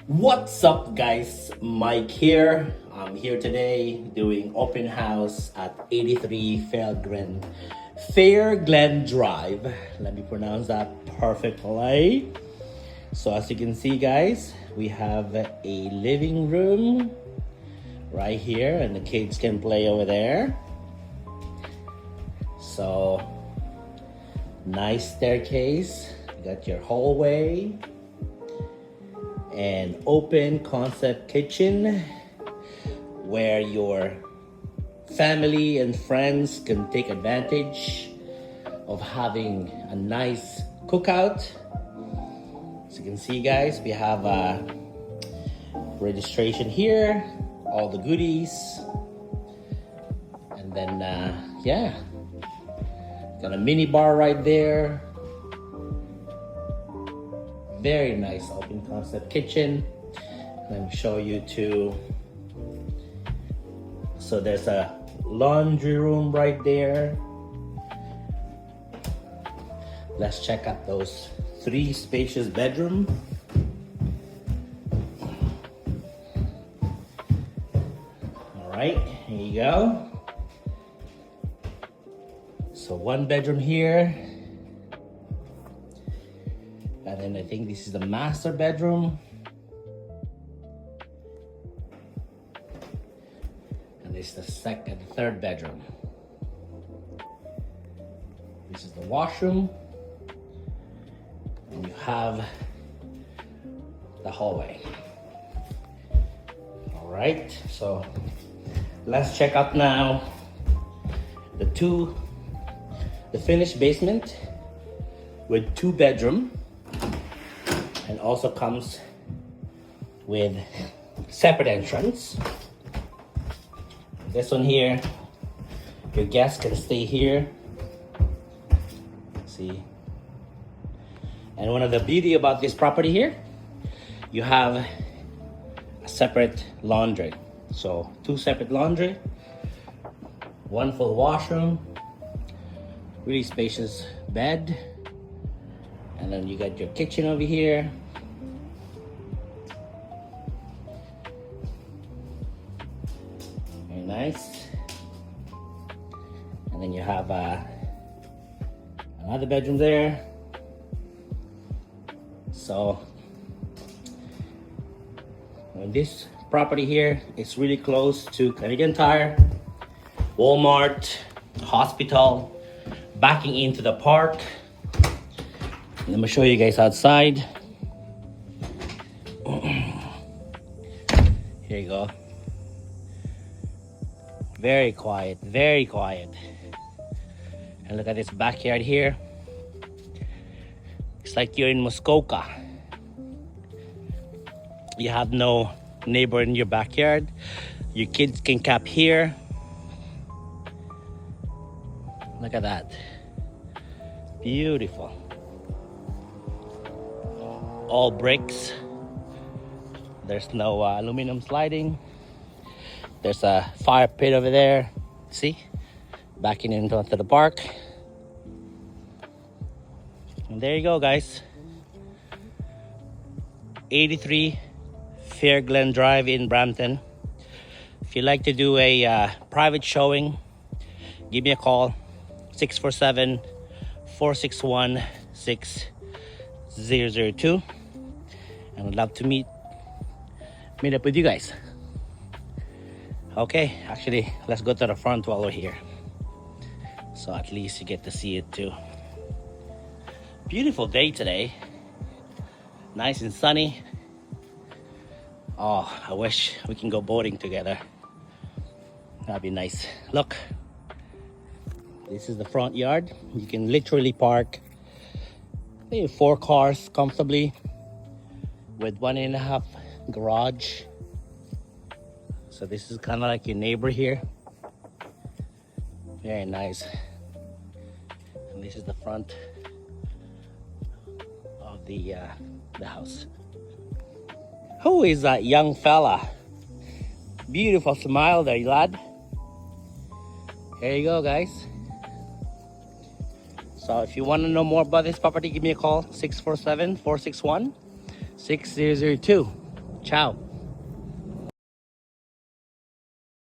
What's up, guys? Mike here. I'm here today doing open house at 83 Fairglen Drive. Let me pronounce that perfectly. So as you can see, guys, we have a living room right here and the kids can play over there. So nice staircase. You got your hallway. An open concept kitchen where your family and friends can take advantage of having a nice cookout. As you can see, guys, we have a registration here, all the goodies, and then yeah, got a mini bar right there. Very nice open concept kitchen. Let me show you too. So there's a laundry room right there. Let's check out those 3 spacious bedroom. All right, here you go. So 1 bedroom here. And then I think this is the master bedroom. And this is the 3rd bedroom. This is the washroom. And you have the hallway. All right, so let's check out now the finished basement with 2 bedroom. And also comes with separate entrance. This one here, your guests can stay here. See? And one of the beauty about this property here, you have a separate laundry. So 2 separate laundry, 1 full washroom, really spacious bed. And then you got your kitchen over here. Very nice. And then you have another bedroom there. So this property here is really close to Canadian Tire, Walmart, hospital, backing into the park. Let me show you guys outside. Here you go. Very quiet, very quiet. And look at this backyard here. It's like you're in Muskoka. You have no neighbor in your backyard. Your kids can camp here. Look at that. Beautiful. All bricks. There's no aluminum sliding. There's a fire pit over there. See? Backing into the park. And there you go, guys. 83 Fairglen Drive in Brampton. If you'd like to do a private showing, give me a call. 647-461-6002. And I'd love to meet up with you guys. Okay, actually, let's go to the front while we're here. So at least you get to see it too. Beautiful day today. Nice and sunny. Oh, I wish we can go boating together. That'd be nice. Look, this is the front yard. You can literally park maybe 4 cars comfortably with 1.5 garage. So this is kind of like your neighbor here. Very nice. And this is the front of the house. Who is that young fella? Beautiful smile there, lad. Here you go, guys. So if you want to know more about this property, give me a call, 647-461-6002. Ciao.